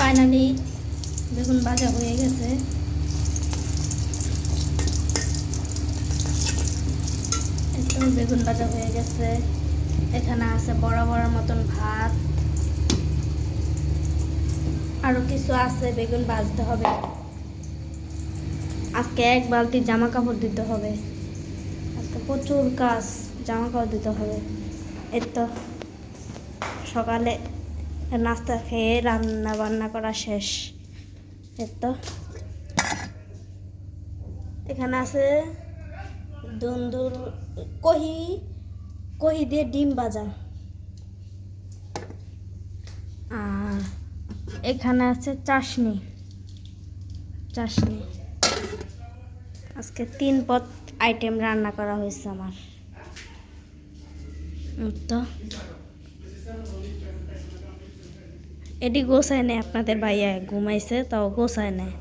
Finally বেগুন ভাজা হয়ে গেছে। একটু বেগুন ভাজা হয়ে গেছে। এখানে আছে বড় বড় মতন ভাত, আরো কিছু আছে, বেগুন ভাজতে হবে। আজকে এক বালতি জামা কাপড় দিতে হবে, আজকে প্রচুর কাজ, জামা কাপড় দিতে হবে। এই তো সকালে নাস্তা খেয়ে রান্না বান্না করা শেষ। এই তো এখানে আছে দুন্দুর কহি কহি দিয়ে ডিম ভাজা, আর এখানে আছে চাশনি। আজকে 3 পদ আইটেম রান্না করা হয়েছে আমার। তো এটি গোছায় নেয়, আপনাদের ভাইয়া ঘুমাইছে তাও গোছায় নেয়।